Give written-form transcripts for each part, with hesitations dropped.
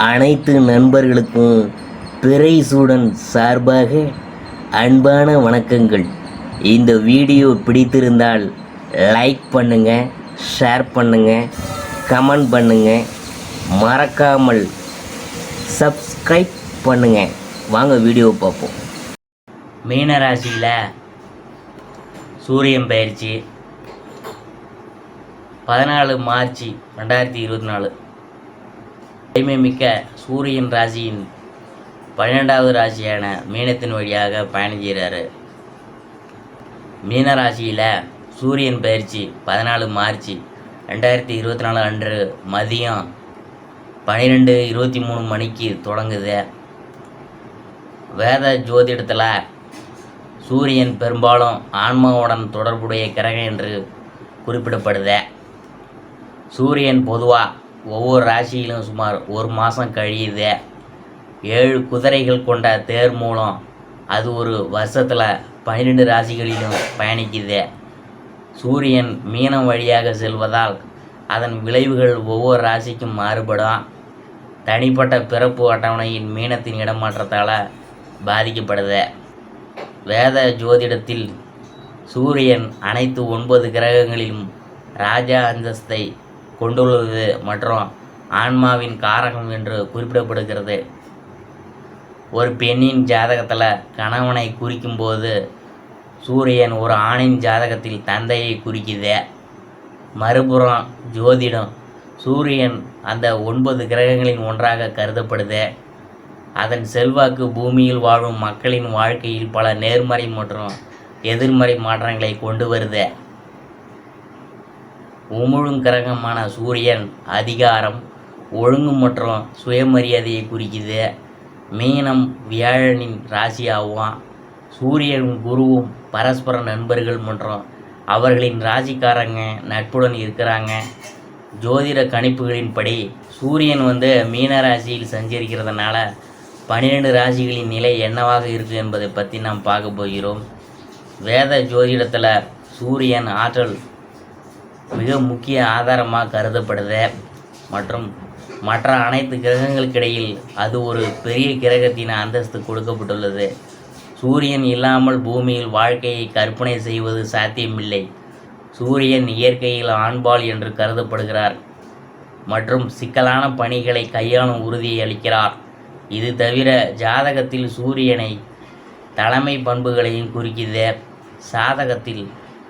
அனைத்து நண்பர்களுக்கும் பிறைசூடன் சார்பாக அன்பான வணக்கங்கள். இந்த வீடியோ பிடித்திருந்தால் லைக் பண்ணுங்கள், ஷேர் பண்ணுங்கள், கமெண்ட் பண்ணுங்கள், மறக்காமல் சப்ஸ்கிரைப் பண்ணுங்கள். வாங்க வீடியோ பார்ப்போம். மீனராசியில் சூரியன் பயிற்சி 14 மார்ச் 2024. வலிமை மிக்க சூரியன் ராசியின் 12வது ராசியான மீனத்தின் வழியாக பயணம் செய்கிறாரு. மீனராசியில் சூரியன் பயிற்சி 14 மார்ச் 2024 அன்று மதியம் 12:23 மணிக்கு தொடங்குது. வேத ஜோதிடத்தில் சூரியன் பெரும்பாலும் ஆன்மாவுடன் தொடர்புடைய கிரகம் என்று குறிப்பிடப்படுது. சூரியன் பொதுவாக ஒவ்வொரு ராசியிலும் சுமார் ஒரு மாதம் கழியுது. 7 குதிரைகள் கொண்ட தேர் மூலம் அது ஒரு வருஷத்தில் 12 ராசிகளிலும் பயணிக்குது. சூரியன் மீனம் வழியாக செல்வதால் அதன் விளைவுகள் ஒவ்வொரு ராசிக்கும் மாறுபடும். தனிப்பட்ட பிறப்பு அட்டவணையின் மீனத்தின் இடமாற்றத்தால் பாதிக்கப்படுது. வேத ஜோதிடத்தில் சூரியன் அனைத்து 9 கிரகங்களிலும் ராஜா அந்தஸ்தை கொண்டுள்ளது மற்றும் ஆன்மாவின் காரகம் என்று குறிப்பிடப்படுகிறது. ஒரு பெண்ணின் ஜாதகத்தில் கணவனை குறிக்கும்போது சூரியன் ஒரு ஆணின் ஜாதகத்தில் தந்தையை குறிக்குது. மறுபுறம் ஜோதிடம் சூரியன் அந்த 9 கிரகங்களின் ஒன்றாக கருதப்படுது. அதன் செல்வாக்கு பூமியில் வாழும் மக்களின் வாழ்க்கையில் பல நேர்மறை மற்றும் எதிர்மறை மாற்றங்களை கொண்டு வருது. உமிழும் கிரகமான சூரியன் அதிகாரம், ஒழுங்கு மற்றும் சுயமரியாதையை குறிக்குது. மீனம் வியாழனின் ராசியாகும். சூரியனும் குருவும் பரஸ்பர நண்பர்கள் மற்றும் அவர்களின் ராசிக்காரங்க நட்புடன் இருக்கிறாங்க. ஜோதிட கணிப்புகளின்படி சூரியன் மீன ராசியில் சஞ்சரிக்கிறதுனால 12 ராசிகளின் நிலை என்னவாக இருக்குது என்பதை பற்றி நாம் பார்க்க போகிறோம். வேத ஜோதிடத்தில் சூரியன் ஆற்றல் மிக முக்கிய ஆதாரமாக கருதப்படுது மற்றும் மற்ற அனைத்து கிரகங்களுக்கிடையில் அது ஒரு பெரிய கிரகத்தின் அந்தஸ்து கொடுக்கப்பட்டுள்ளது. சூரியன் இல்லாமல் பூமியில் வாழ்க்கையை கற்பனை செய்வது சாத்தியமில்லை. சூரியன் இயற்கையில் ஆண்பால் என்று கருதப்படுகிறார் மற்றும் சிக்கலான பணிகளை கையாளும் உறுதியை அளிக்கிறார். இது தவிர ஜாதகத்தில் சூரியனை தலைமை பண்புகளையும் குறிக்குது. சாதகத்தில்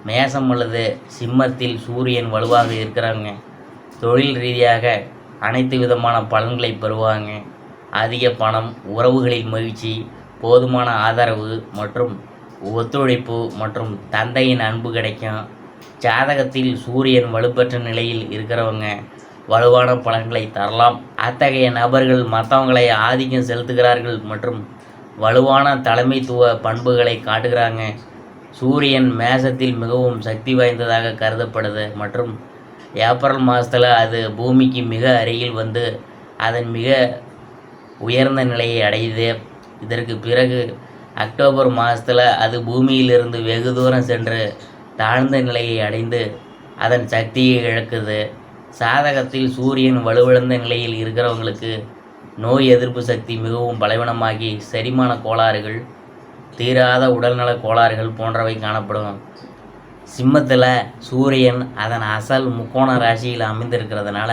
மேசம் அல்லது சிம்மத்தில் சூரியன் வலுவாக இருக்கிறாங்க. தொழில் ரீதியாக அனைத்து விதமான பலன்களை பெறுவாங்க. அதிக பணம், உறவுகளில் மகிழ்ச்சி, போதுமான ஆதரவு மற்றும் ஒத்துழைப்பு மற்றும் தந்தையின் அன்பு கிடைக்கும். ஜாதகத்தில் சூரியன் வலுப்பெற்ற நிலையில் இருக்கிறவங்க வலுவான பலன்களை தரலாம். அத்தகைய நபர்கள் மற்றவங்களை ஆதிக்கம் செலுத்துகிறார்கள் மற்றும் வலுவான தலைமைத்துவ பண்புகளை காட்டுகிறாங்க. சூரியன் மேசத்தில் மிகவும் சக்தி வாய்ந்ததாக கருதப்படுது மற்றும் ஏப்ரல் மாதத்தில் அது பூமிக்கு மிக அருகில் அதன் மிக உயர்ந்த நிலையை அடையுது. இதற்கு பிறகு அக்டோபர் மாதத்தில் அது பூமியிலிருந்து வெகு தூரம் சென்று தாழ்ந்த நிலையை அடைந்து அதன் சக்தியை இழக்குது. சாதகத்தில் சூரியன் வலுவிழந்த நிலையில் இருக்கிறவங்களுக்கு நோய் எதிர்ப்பு சக்தி மிகவும் பலவீனமாகி செரிமான கோளாறுகள், தீராத உடல்நல கோளாறுகள் போன்றவை காணப்படும். சிம்மத்தில் சூரியன் அதன் அசல் முக்கோண ராசியில் அமைந்திருக்கிறதுனால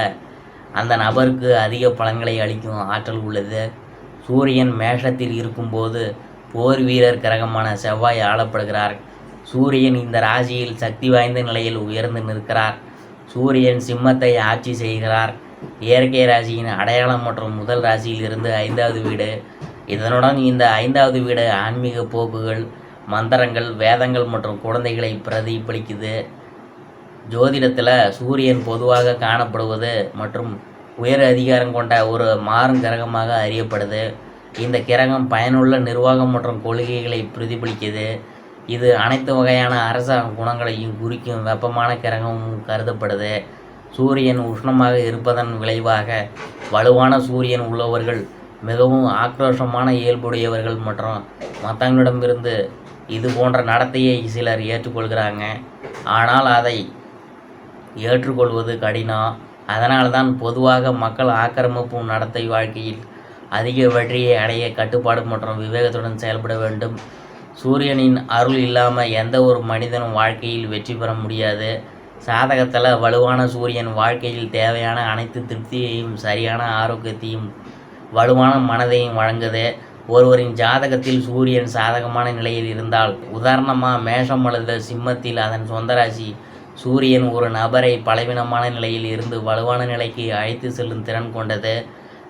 அந்த நபருக்கு அதிக பலன்களை அளிக்கும் ஆற்றல் உள்ளது. சூரியன் மேஷத்தில் இருக்கும்போது போர் வீரர் கிரகமான செவ்வாய் ஆளப்படுகிறார். சூரியன் இந்த ராசியில் சக்தி வாய்ந்த நிலையில் உயர்ந்து நிற்கிறார். சூரியன் சிம்மத்தை ஆட்சி செய்கிறார். இயற்கை ராசியின் அடையாளம் மற்றும் முதல் ராசியில் இருந்து 5வது வீடு. இதனுடன் இந்த 5வது வீடு ஆன்மீக போக்குகள், மந்திரங்கள், வேதங்கள் மற்றும் குழந்தைகளை பிரதிபலிக்குது. ஜோதிடத்தில் சூரியன் பொதுவாக காணப்படுவது மற்றும் உயர் அதிகாரம் கொண்ட ஒரு மாறும் கிரகமாக அறியப்படுது. இந்த கிரகம் பயனுள்ள நிர்வாகம் மற்றும் கொள்கைகளை பிரதிபலிக்குது. இது அனைத்து வகையான அரசாங்க குணங்களையும் குறிக்கும் வெப்பமான கிரகமும் கருதப்படுது. சூரியன் உஷ்ணமாக இருப்பதன் விளைவாக வலுவான சூரியன் உள்ளவர்கள் மிகவும் ஆக்ரோஷமான இயல்புடையவர்கள் மற்றும் மற்றவங்களிடமிருந்து இது போன்ற நடத்தையை சிலர் ஏற்றுக்கொள்கிறாங்க. ஆனால் அதை ஏற்றுக்கொள்வது கடினம். அதனால்தான் பொதுவாக மக்கள் ஆக்கிரமிப்பு நடத்தை வாழ்க்கையில் அதிக வெற்றியை அடைய கட்டுப்பாடு மற்றும் விவேகத்துடன் செயல்பட வேண்டும். சூரியனின் அருள் இல்லாமல் எந்த ஒரு மனிதனும் வாழ்க்கையில் வெற்றி பெற முடியாது. சாதகத்தில் வலுவான சூரியன் வாழ்க்கையில் தேவையான அனைத்து திருப்தியையும் சரியான ஆரோக்கியத்தையும் வலுவான மனதையும் வழங்குது. ஒருவரின் ஜாதகத்தில் சூரியன் சாதகமான நிலையில் இருந்தால், உதாரணமாக மேஷம் அல்லது சிம்மத்தில் அதன் சொந்த ராசி சூரியன் ஒரு நபரை பலவீனமான நிலையில் இருந்து வலுவான நிலைக்கு அழைத்து செல்லும் திறன் கொண்டது.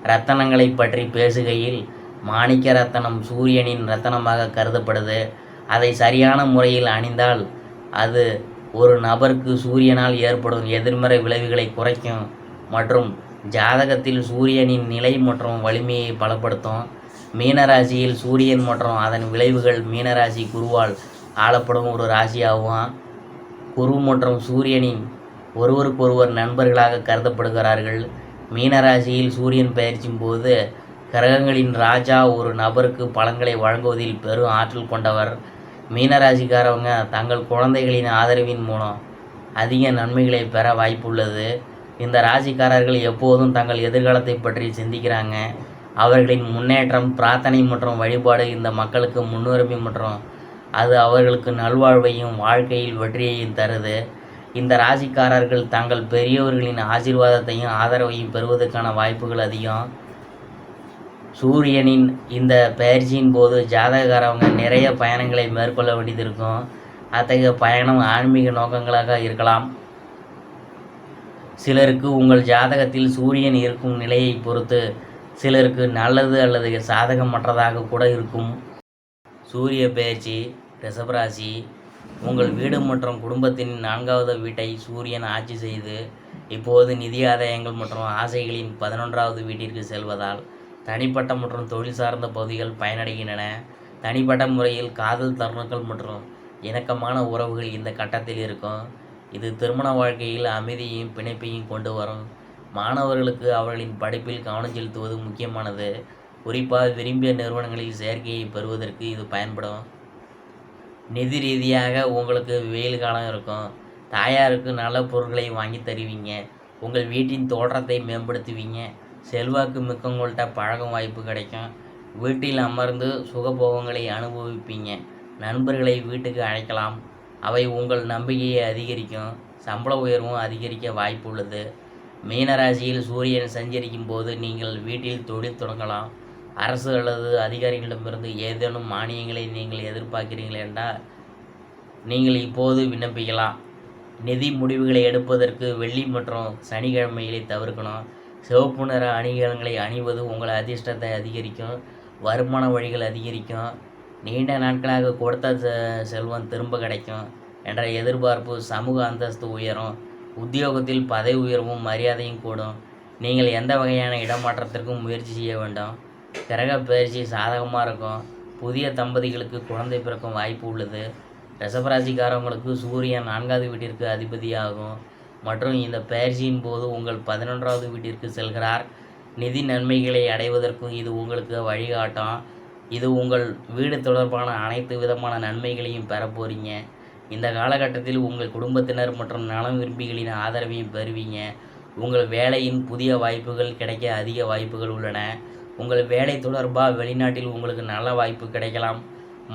இரத்தனங்களை பற்றி பேசுகையில் மாணிக்க ரத்தனம் சூரியனின் இரத்தனமாக கருதப்படுது. அதை சரியான முறையில் அணிந்தால் அது ஒரு நபருக்கு சூரியனால் ஏற்படும் எதிர்மறை விளைவுகளை குறைக்கும் மற்றும் ஜாதகத்தில் சூரியனின் நிலை மற்றும் வலிமையை பலப்படுத்தும். மீனராசியில் சூரியன் மற்றும் அதன் விளைவுகள் மீனராசி குருவால் ஆளப்படும் ஒரு ராசியாகும். குரு மற்றும் சூரியனின் ஒருவருக்கொருவர் நண்பர்களாக கருதப்படுகிறார்கள். மீனராசியில் சூரியன் பயிற்சியும் போது கிரகங்களின் ராஜா ஒரு நபருக்கு பலன்களை வழங்குவதில் பெரும் ஆற்றல் கொண்டவர். மீனராசிக்காரவங்க தங்கள் குழந்தைகளின் ஆதரவின் மூலம் அதிக நன்மைகளை பெற வாய்ப்புள்ளது. இந்த ராசிக்காரர்கள் எப்போதும் தங்கள் எதிர்காலத்தை பற்றி சிந்திக்கிறாங்க. அவர்களின் முன்னேற்றம், பிரார்த்தனை மற்றும் வழிபாடு இந்த மக்களுக்கு முன்னுரிமை மற்றும் அது அவர்களுக்கு நல்வாழ்வையும் வாழ்க்கையில் வெற்றியையும் தருது. இந்த ராசிக்காரர்கள் தங்கள் பெரியவர்களின் ஆசீர்வாதத்தையும் ஆதரவையும் பெறுவதற்கான வாய்ப்புகள் அதிகம். சூரியனின் இந்த பயிற்சியின் போது ஜாதகக்காரவங்க நிறைய பயணங்களை மேற்கொள்ள வேண்டியது இருக்கும். அத்தகைய பயணம் ஆன்மீக நோக்கங்களாக இருக்கலாம். சிலருக்கு உங்கள் ஜாதகத்தில் சூரியன் இருக்கும் நிலையை பொறுத்து சிலருக்கு நல்லது அல்லது சாதகமற்றதாக கூட இருக்கும். சூரிய பெயர்ச்சி ரிஷபராசி. உங்கள் வீடு மற்றும் குடும்பத்தின் 4வது வீட்டை சூரியன் ஆட்சி செய்து இப்போது நிதி ஆதாயங்கள் மற்றும் ஆசைகளின் 11வது வீட்டிற்கு செல்வதால் தனிப்பட்ட மற்றும் தொழில் சார்ந்த பகுதிகள் பயனடைகின்றன. தனிப்பட்ட முறையில் காதல் தருணங்கள் மற்றும் இணக்கமான உறவுகள் இந்த கட்டத்தில் இருக்கும். இது திருமண வாழ்க்கையில் அமைதியையும் பிணைப்பையும் கொண்டு வரும். மாணவர்களுக்கு அவர்களின் படிப்பில் கவனம் செலுத்துவது முக்கியமானது. குறிப்பாக விரும்பிய நிறுவனங்களில் சேர்க்கையை பெறுவதற்கு இது பயன்படும். நிதி ரீதியாக உங்களுக்கு வெயில் காலம் இருக்கும். தாயாருக்கு நல்ல பொருட்களை வாங்கி தருவீங்க. உங்கள் வீட்டின் தோற்றத்தை மேம்படுத்துவீங்க. செல்வாக்கு மிக்கவங்கள்ட்ட பழகும் வாய்ப்பு கிடைக்கும். வீட்டில் அமர்ந்து சுகபோகங்களை அனுபவிப்பீங்க. நண்பர்களை வீட்டுக்கு அழைக்கலாம். அவை உங்கள் நம்பிக்கையை அதிகரிக்கும். சம்பள உயர்வும் அதிகரிக்க வாய்ப்பு உள்ளது. மீனராசியில் சூரியன் சஞ்சரிக்கும் போது நீங்கள் வீட்டில் தொழில் தொடங்கலாம். அரசு அல்லது அதிகாரிகளிடமிருந்து ஏதேனும் மானியங்களை நீங்கள் எதிர்பார்க்கிறீர்கள் என்றால் நீங்கள் இப்போது விண்ணப்பிக்கலாம். நிதி முடிவுகளை எடுப்பதற்கு வெள்ளி மற்றும் சனிக்கிழமைகளை தவிர்க்கணும். சிவப்பு நிற அணிகலன்களை அணிவது உங்கள் அதிர்ஷ்டத்தை அதிகரிக்கும். வருமான வழிகள் அதிகரிக்கும். நீண்ட நாட்களாக கொடுத்த செல்வம் திரும்ப கிடைக்கும் என்ற எதிர்பார்ப்பு, சமூக அந்தஸ்து உயரும். உத்தியோகத்தில் பதவி உயர்வும் மரியாதையும் கூடும். நீங்கள் எந்த வகையான இடமாற்றத்திற்கும் முயற்சி செய்ய வேண்டும். கிரக பயிற்சி சாதகமாக இருக்கும். புதிய தம்பதிகளுக்கு குழந்தை பிறக்கும் வாய்ப்பு உள்ளது. ரிஷபராசிக்காரங்களுக்கு சூரியன் 4வது வீட்டிற்கு அதிபதியாகும் மற்றும் இந்த பயிற்சியின் போது உங்கள் 11வது வீட்டிற்கு செல்கிறார். நிதி நன்மைகளை அடைவதற்கும் இது உங்களுக்கு வழிகாட்டும். இது உங்கள் வீடு தொடர்பான அனைத்து விதமான நன்மைகளையும் பெற போகிறீங்க. இந்த காலகட்டத்தில் உங்கள் குடும்பத்தினர் மற்றும் நலம் விரும்பிகளின் ஆதரவையும் பெறுவீங்க. உங்கள் வேலையின் புதிய வாய்ப்புகள் கிடைக்க அதிக வாய்ப்புகள் உள்ளன. உங்கள் வேலை தொடர்பாக வெளிநாட்டில் உங்களுக்கு நல்ல வாய்ப்பு கிடைக்கலாம்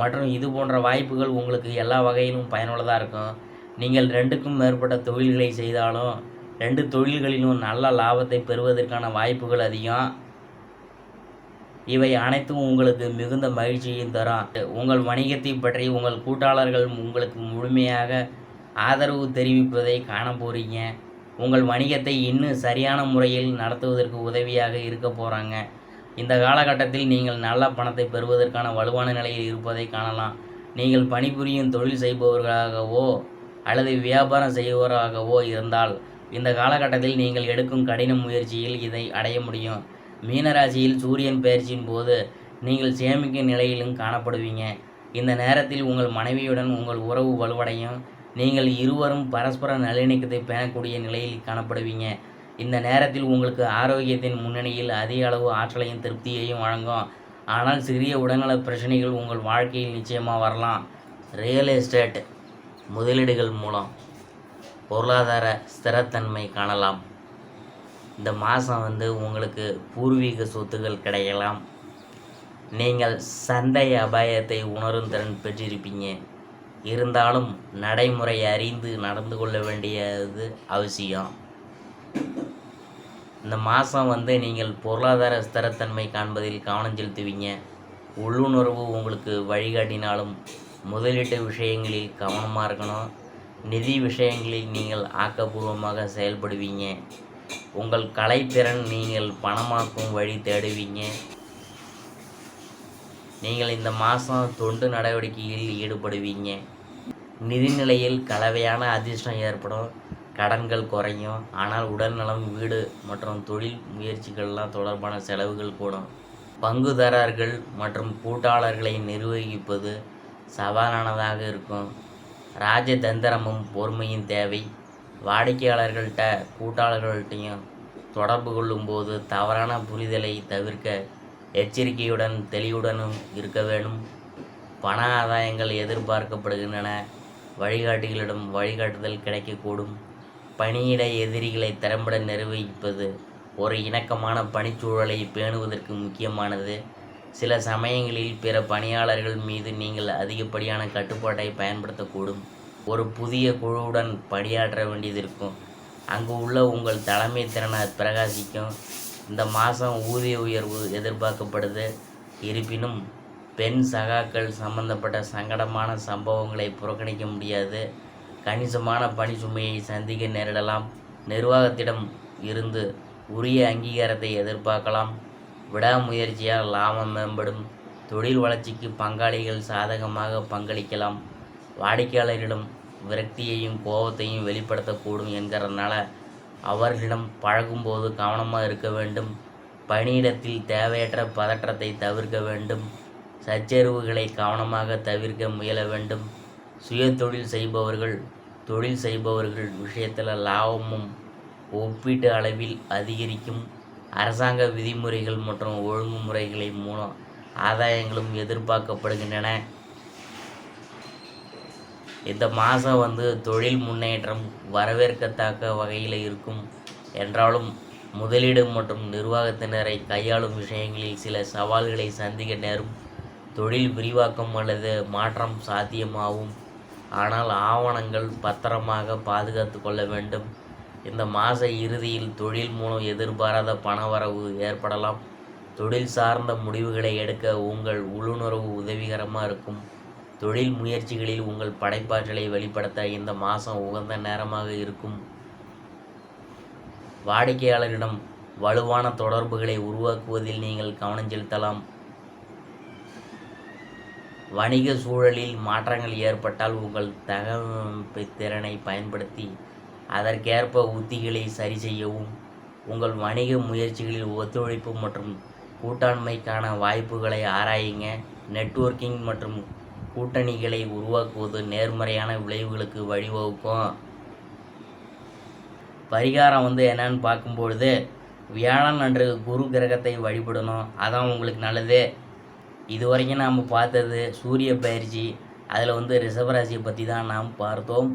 மற்றும் இது போன்ற வாய்ப்புகள் உங்களுக்கு எல்லா வகையிலும் பயனுள்ளதாக இருக்கும். நீங்கள் 2க்கும் மேற்பட்ட தொழில்களை செய்தாலும் 2 தொழில்களிலும் நல்ல லாபத்தை பெறுவதற்கான வாய்ப்புகள் அதிகம். இவை அனைத்தும் உங்களுக்கு மிகுந்த மகிழ்ச்சியையும் தரும். உங்கள் வணிகத்தை பற்றி உங்கள் கூட்டாளர்கள் உங்களுக்கு முழுமையாக ஆதரவு தெரிவிப்பதை காண போகிறீங்க. உங்கள் வணிகத்தை இன்னும் சரியான முறையில் நடத்துவதற்கு உதவியாக இருக்க போகிறாங்க. இந்த காலகட்டத்தில் நீங்கள் நல்ல பணத்தை பெறுவதற்கான வலுவான நிலையில் இருப்பதை காணலாம். நீங்கள் பணிபுரியும் தொழில் செய்பவர்களாகவோ அல்லது வியாபாரம் செய்பவராகவோ இருந்தால் இந்த காலகட்டத்தில் நீங்கள் எடுக்கும் கடின முயற்சியில் இதை அடைய முடியும். மீனராசியில் சூரியன் பயிற்சியின் போது நீங்கள் சேமிக்கும் நிலையிலும் காணப்படுவீங்க. இந்த நேரத்தில் உங்கள் மனைவியுடன் உங்கள் உறவு வலுவடையும். நீங்கள் இருவரும் பரஸ்பர நல்லிணக்கத்தை பேணக்கூடிய நிலையில் காணப்படுவீங்க. இந்த நேரத்தில் உங்களுக்கு ஆரோக்கியத்தின் முன்னணியில் அதிக அளவு ஆற்றலையும் திருப்தியையும் வழங்கும். ஆனால் சிறிய உடல்நல பிரச்சனைகள் உங்கள் வாழ்க்கையில் நிச்சயமாக வரலாம். ரியல் எஸ்டேட் முதலீடுகள் மூலம் பொருளாதார ஸ்திரத்தன்மை காணலாம். இந்த மாதம் வந்து உங்களுக்கு பூர்வீக சொத்துக்கள் கிடைக்கலாம். நீங்கள் சந்தை அபாயத்தை உணரும் திறன் பெற்றிருப்பீங்க. இருந்தாலும் நடைமுறை அறிந்து நடந்து கொள்ள வேண்டியது அவசியம். இந்த மாதம் வந்து நீங்கள் பொருளாதார ஸ்திரத்தன்மை காண்பதில் கவனம் செலுத்துவீங்க. உள்ளுணர்வு உங்களுக்கு வழிகாட்டினாலும் முதலீட்டு விஷயங்களில் கவனமாக இருக்கணும். நிதி விஷயங்களில் நீங்கள் ஆக்கப்பூர்வமாக செயல்படுவீங்க. உங்கள் கலைத்திறன் நீங்கள் பணமாக்கும் வழி தேடுவீங்க. நீங்கள் இந்த மாதம் தொண்டு நடவடிக்கையில் ஈடுபடுவீங்க. நிதிநிலையில் கலவையான அதிர்ஷ்டம் ஏற்படும். கடன்கள் குறையும். ஆனால் உடல்நலம், வீடு மற்றும் தொழில் முயற்சிகள்லாம் தொடர்பான செலவுகள் கூடும். பங்குதாரர்கள் மற்றும் கூட்டாளர்களை நிர்வகிப்பது சவாலானதாக இருக்கும். ராஜதந்திரமும் பொறுமையும் தேவை. வாடிக்கையாளர்கள்ட்ட கூட்டாளர்கள்ட்டையும் தொடர்பு கொள்ளும்போது தவறான புரிதலை தவிர்க்க எச்சரிக்கையுடன் தெளிவுடனும் இருக்க வேண்டும். பண ஆதாயங்கள் எதிர்பார்க்கப்படுகின்றன. வழிகாட்டிகளிடம் வழிகாட்டுதல் கிடைக்கக்கூடும். பணியிட எதிரிகளை திறம்பட நிர்வகிப்பது ஒரு இணக்கமான பணிச்சூழலை பேணுவதற்கு முக்கியமானது. சில சமயங்களில் பிற பணியாளர்கள் மீது நீங்கள் அதிகப்படியான கட்டுப்பாட்டை பயன்படுத்தக்கூடும். ஒரு புதிய குழுவுடன் பணியாற்ற வேண்டியதிருக்கும். அங்கு உள்ள உங்கள் தலைமை திறனை பிரகாசிக்கும். இந்த மாதம் ஊதிய உயர்வு எதிர்பார்க்கப்படுது. இருப்பினும் பெண் சகாக்கள் சம்பந்தப்பட்ட சங்கடமான சம்பவங்களை புறக்கணிக்க முடியாது. கணிசமான பணி சுமையை சந்திக்க நேரிடலாம். நிர்வாகத்திடம் இருந்து உரிய அங்கீகாரத்தை எதிர்பார்க்கலாம். விடாமுயற்சியால் லாபம் மேம்படும். தொழில் வளர்ச்சிக்கு பங்காளிகள் சாதகமாக பங்களிக்கலாம். வாடிக்கையாளரிடம் விரக்தியையும் கோபத்தையும் வெளிப்படுத்தக்கூடும் என்கிறதுனால அவர்களிடம் பழகும்போது கவனமாக இருக்க வேண்டும். பணியிடத்தில் தேவையற்ற பதற்றத்தை தவிர்க்க வேண்டும். சச்சரவுகளை கவனமாக தவிர்க்க முயல வேண்டும். சுய தொழில் செய்பவர்கள் விஷயத்தில் லாபமும் ஒப்பீட்டு அளவில் அதிகரிக்கும். அரசாங்க விதிமுறைகள் மற்றும் ஒழுங்குமுறைகளை மூலம் ஆதாயங்களும் எதிர்பார்க்கப்படுகின்றன. இந்த மாதம் வந்து தொழில் முன்னேற்றம் வரவேற்கத்தக்க வகையில் இருக்கும். என்றாலும் முதலீடு மற்றும் நிர்வாகத்தினரை கையாளும் விஷயங்களில் சில சவால்களை சந்திக்க நேரும். தொழில் விரிவாக்கம் அல்லது மாற்றம் சாத்தியமாகும். ஆனால் ஆவணங்கள் பத்திரமாக பாதுகாத்து கொள்ள வேண்டும். இந்த மாத இறுதியில் தொழில் மூலம் எதிர்பாராத பணவரவு ஏற்படலாம். தொழில் சார்ந்த முடிவுகளை எடுக்க உங்கள் உள்ளுணர்வு உதவிகரமாக இருக்கும். தொழில் முயற்சிகளில் உங்கள் படைப்பாற்றலை வெளிப்படுத்த இந்த மாதம் உகந்த நேரமாக இருக்கும். வாடிக்கையாளரிடம் வலுவான தொடர்புகளை உருவாக்குவதில் நீங்கள் கவனம் செலுத்தலாம். வணிக சூழலில் மாற்றங்கள் ஏற்பட்டால் உங்கள் தகவமைப்பு திறனை பயன்படுத்தி அதற்கேற்ப உத்திகளை சரி செய்யவும். உங்கள் வணிக முயற்சிகளில் ஒத்துழைப்பு மற்றும் கூட்டாண்மைக்கான வாய்ப்புகளை ஆராயுங்க. நெட்வொர்க்கிங் மற்றும் கூட்டணிகளை உருவாக்குவது நேர்மறையான விளைவுகளுக்கு வழிவகுக்கும். பரிகாரம் வந்து என்னன்னு பார்க்கும்பொழுது, வியாழன் அன்று குரு கிரகத்தை வழிபடணும். அதான் உங்களுக்கு நல்லது. இதுவரைக்கும் நாம் பார்த்தது சூரிய பயிற்சி. அதில் வந்து ரிஷபராசியை பற்றி தான் நாம் பார்த்தோம்.